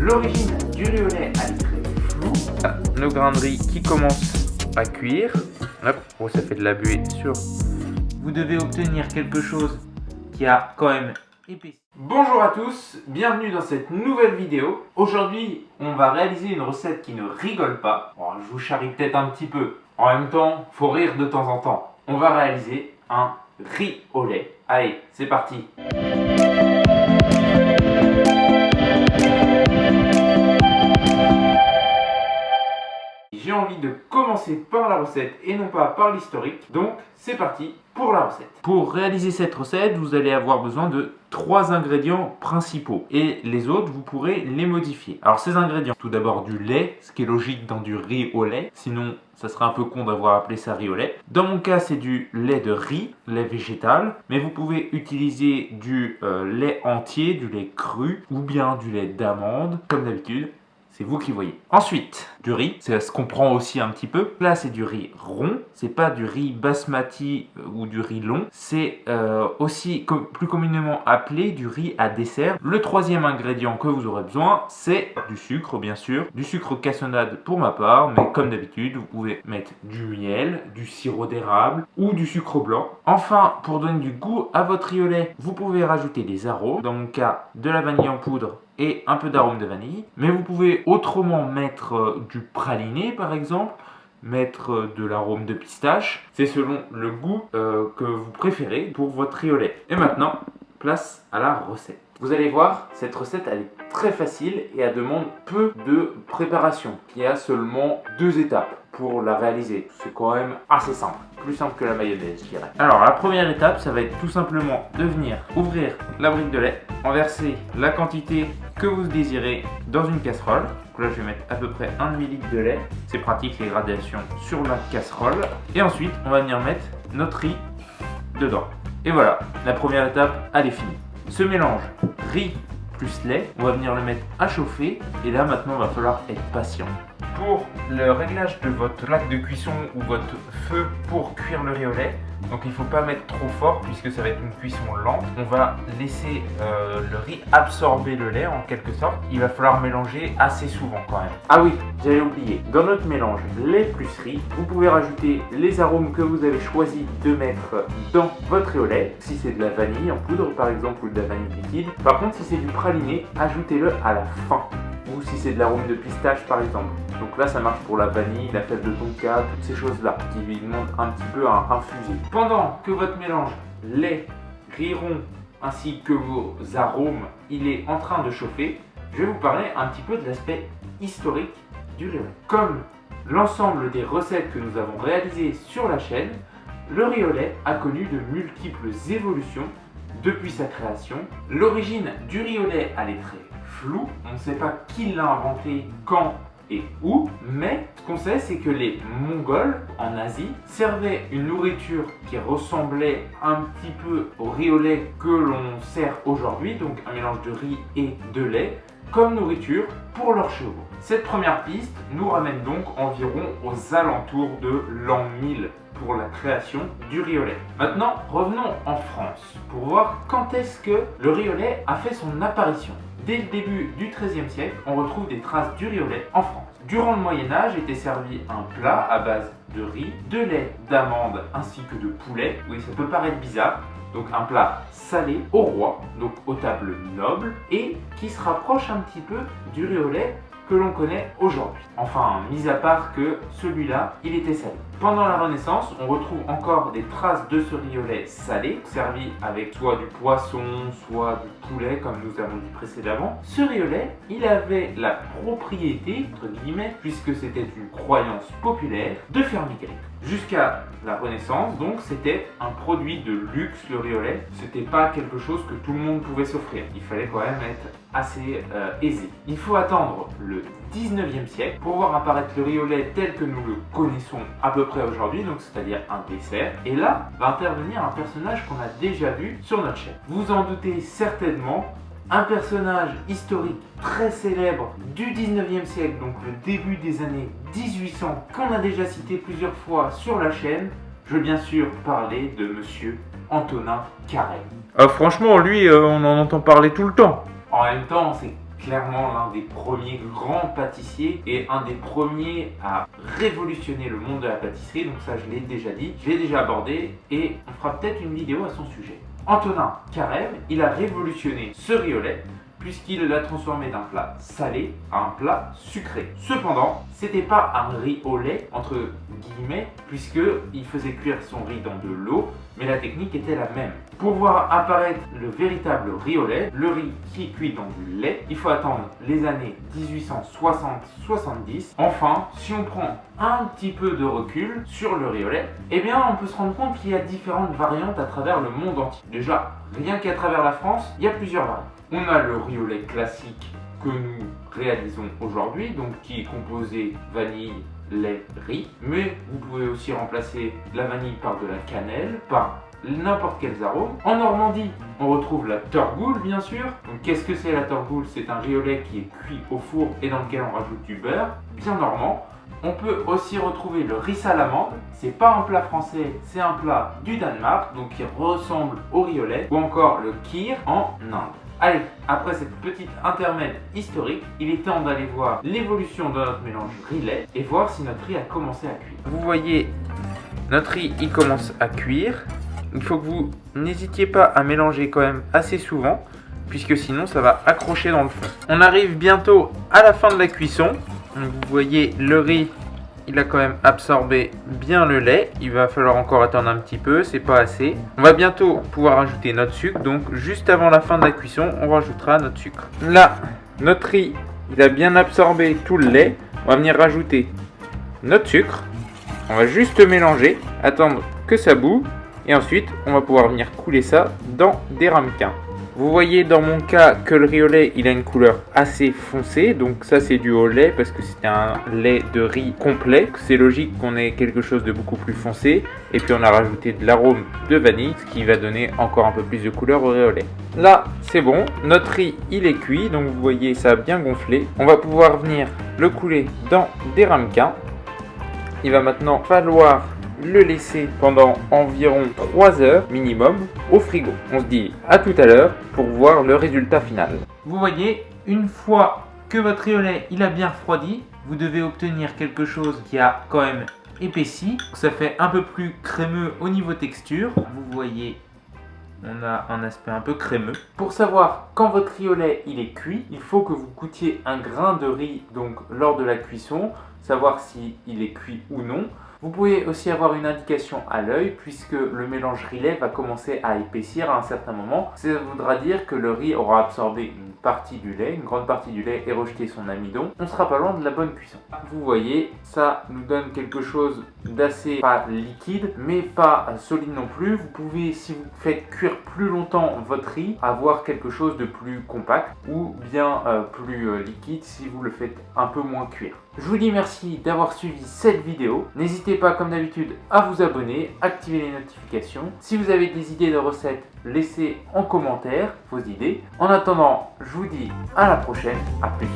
L'origine du riz au lait, elle est très floue. Nos grains de riz qui commencent à cuire. Hop, oh, ça fait de la buée sur. Vous devez obtenir quelque chose qui a quand même épaissi. Bonjour à tous, bienvenue dans cette nouvelle vidéo. Aujourd'hui, on va réaliser une recette qui ne rigole pas. Bon, je vous charrie peut-être un petit peu. En même temps, faut rire de temps en temps. On va réaliser un riz au lait. Allez, c'est parti. J'ai envie de commencer par la recette et non pas par l'historique. Donc, c'est parti pour la recette. Pour réaliser cette recette, vous allez avoir besoin de 3 ingrédients principaux. Et les autres, vous pourrez les modifier. Alors, ces ingrédients, tout d'abord du lait, ce qui est logique dans du riz au lait. Sinon, ça serait un peu con d'avoir appelé ça riz au lait. Dans mon cas, c'est du lait de riz, lait végétal. Mais vous pouvez utiliser du lait entier, du lait cru ou bien du lait d'amande, comme d'habitude. C'est vous qui voyez. Ensuite, du riz, ça se comprend aussi un petit peu. Là, c'est du riz rond. C'est pas du riz basmati ou du riz long. C'est aussi plus communément appelé du riz à dessert. Le troisième ingrédient que vous aurez besoin, c'est du sucre, bien sûr. Du sucre cassonade pour ma part, mais comme d'habitude, vous pouvez mettre du miel, du sirop d'érable ou du sucre blanc. Enfin, pour donner du goût à votre riz au lait, vous pouvez rajouter des arômes. Dans mon cas, de la vanille en poudre et un peu d'arôme de vanille. Mais vous pouvez autrement mettre du praliné par exemple, mettre de l'arôme de pistache. C'est selon le goût que vous préférez pour votre riz au lait. Et maintenant, place à la recette. Vous allez voir, cette recette elle est très facile et elle demande peu de préparation. Il y a seulement 2 étapes pour la réaliser. C'est quand même assez simple. Plus simple que la mayonnaise, je dirais. Alors, la première étape, ça va être tout simplement de venir ouvrir la brique de lait, en verser la quantité que vous désirez dans une casserole. Donc là, je vais mettre à peu près 1 demi-litre de lait. C'est pratique les gradations sur la casserole. Et ensuite, on va venir mettre notre riz dedans. Et voilà, la première étape, elle est finie. Ce mélange riz plus lait, on va venir le mettre à chauffer. Et là, maintenant, il va falloir être patient. Pour le réglage de votre plaque de cuisson ou votre feu pour cuire le riz au lait, donc il ne faut pas mettre trop fort puisque ça va être une cuisson lente. On va laisser le riz absorber le lait en quelque sorte. Il va falloir mélanger assez souvent quand même. Ah oui, j'avais oublié. Dans notre mélange lait plus riz, vous pouvez rajouter les arômes que vous avez choisi de mettre dans votre riz au lait. Si c'est de la vanille en poudre par exemple ou de la vanille liquide. Par contre, si c'est du praliné, ajoutez-le à la fin. Ou si c'est de l'arôme de pistache par exemple. Donc là ça marche pour la vanille, la fève de tonka, toutes ces choses là qui lui demandent un petit peu à infuser. Pendant que votre mélange lait, riz rond ainsi que vos arômes il est en train de chauffer, je vais vous parler un petit peu de l'aspect historique du riz au lait. Comme l'ensemble des recettes que nous avons réalisées sur la chaîne, le riz au lait a connu de multiples évolutions depuis sa création. L'origine du riz au lait elle est très flou, on ne sait pas qui l'a inventé, quand et où, mais ce qu'on sait c'est que les Mongols en Asie servaient une nourriture qui ressemblait un petit peu au riz au lait que l'on sert aujourd'hui, donc un mélange de riz et de lait, comme nourriture pour leurs chevaux. Cette première piste nous ramène donc environ aux alentours de l'an 1000 pour la création du riz au lait. Maintenant, revenons en France pour voir quand est-ce que le riz au lait a fait son apparition. Dès le début du XIIIe siècle, on retrouve des traces du riz au lait en France. Durant le Moyen-Âge était servi un plat à base de riz, de lait, d'amande ainsi que de poulet. Oui, ça peut paraître bizarre. Donc un plat salé au roi, donc aux tables nobles, et qui se rapproche un petit peu du riz au lait que l'on connaît aujourd'hui. Enfin, mis à part que celui-là, il était salé. Pendant la Renaissance, on retrouve encore des traces de ce riz au lait salé, servi avec soit du poisson, soit du poulet, comme nous avons dit précédemment. Ce riz au lait, il avait la propriété, entre guillemets, puisque c'était une croyance populaire, de faire maigrir. Jusqu'à la Renaissance, donc, c'était un produit de luxe, le riz au lait. C'était pas quelque chose que tout le monde pouvait s'offrir. Il fallait quand même être assez aisé. Il faut attendre le 19e siècle pour voir apparaître le riz au lait tel que nous le connaissons à peu près aujourd'hui, donc c'est-à-dire un dessert. Et là, va intervenir un personnage qu'on a déjà vu sur notre chaîne. Vous en doutez certainement, un personnage historique très célèbre du 19e siècle, donc le début des années 1800, qu'on a déjà cité plusieurs fois sur la chaîne. Je veux bien sûr parler de monsieur Antonin Carême. Franchement, lui, on en entend parler tout le temps. En même temps, c'est clairement l'un des premiers grands pâtissiers et un des premiers à révolutionner le monde de la pâtisserie. Donc ça, je l'ai déjà dit, je l'ai déjà abordé et on fera peut-être une vidéo à son sujet. Antonin Carême, il a révolutionné ce riz au lait puisqu'il l'a transformé d'un plat salé à un plat sucré. Cependant, c'était pas un riz au lait, entre guillemets, puisqu'il faisait cuire son riz dans de l'eau, mais la technique était la même. Pour voir apparaître le véritable riz au lait, le riz qui est cuit dans du lait, il faut attendre les années 1860-70. Enfin, si on prend un petit peu de recul sur le riz au lait, eh bien on peut se rendre compte qu'il y a différentes variantes à travers le monde entier. Déjà, rien qu'à travers la France, il y a plusieurs variantes. On a le riz au lait classique que nous réalisons aujourd'hui, donc qui est composé vanille, lait, riz. Mais vous pouvez aussi remplacer la vanille par de la cannelle, par n'importe quels arômes. En Normandie, on retrouve la torgoule, bien sûr. Donc qu'est-ce que c'est la torgoule? C'est un riz au lait qui est cuit au four et dans lequel on rajoute du beurre, bien normand. On peut aussi retrouver le riz à l'amande. C'est pas un plat français, c'est un plat du Danemark, donc qui ressemble au riz au lait. Ou encore le kheer en Inde. Allez, après cette petite intermède historique, il est temps d'aller voir l'évolution de notre mélange riz-lait et voir si notre riz a commencé à cuire. Vous voyez, notre riz il commence à cuire. Il faut que vous n'hésitiez pas à mélanger quand même assez souvent, puisque sinon ça va accrocher dans le fond. On arrive bientôt à la fin de la cuisson. Donc vous voyez, le riz il a quand même absorbé bien le lait. Il va falloir encore attendre un petit peu, c'est pas assez. On va bientôt pouvoir ajouter notre sucre. Donc juste avant la fin de la cuisson, on rajoutera notre sucre. Là, notre riz, il a bien absorbé tout le lait. On va venir rajouter notre sucre. On va juste mélanger, attendre que ça bout. Et ensuite, on va pouvoir venir couler ça dans des ramequins. Vous voyez dans mon cas que le riz au lait il a une couleur assez foncée, donc ça c'est dû au lait parce que c'était un lait de riz complet. C'est logique qu'on ait quelque chose de beaucoup plus foncé, et puis on a rajouté de l'arôme de vanille, ce qui va donner encore un peu plus de couleur au riz au lait. Là c'est bon, notre riz il est cuit, donc vous voyez ça a bien gonflé. On va pouvoir venir le couler dans des ramequins. Il va maintenant falloir le laisser pendant environ 3 heures minimum au frigo. On se dit à tout à l'heure pour voir le résultat final. Vous voyez, une fois que votre riz au lait il a bien refroidi, vous devez obtenir quelque chose qui a quand même épaissi. Ça fait un peu plus crémeux au niveau texture. Vous voyez, on a un aspect un peu crémeux. Pour savoir quand votre riz au lait il est cuit, il faut que vous goûtiez un grain de riz donc lors de la cuisson, savoir si il est cuit ou non. Vous pouvez aussi avoir une indication à l'œil puisque le mélange riz-lait va commencer à épaissir à un certain moment. Ça voudra dire que le riz aura absorbé une partie du lait, une grande partie du lait et rejeté son amidon. On sera pas loin de la bonne cuisson. Vous voyez, ça nous donne quelque chose d'assez pas liquide mais pas solide non plus. Vous pouvez, si vous faites cuire plus longtemps votre riz, avoir quelque chose de plus compact ou bien plus liquide si vous le faites un peu moins cuire. Je vous dis merci d'avoir suivi cette vidéo. N'hésitez pas comme d'habitude à vous abonner, activer les notifications. Si vous avez des idées de recettes, laissez en commentaire vos idées. En attendant, je vous dis à la prochaine, à plus.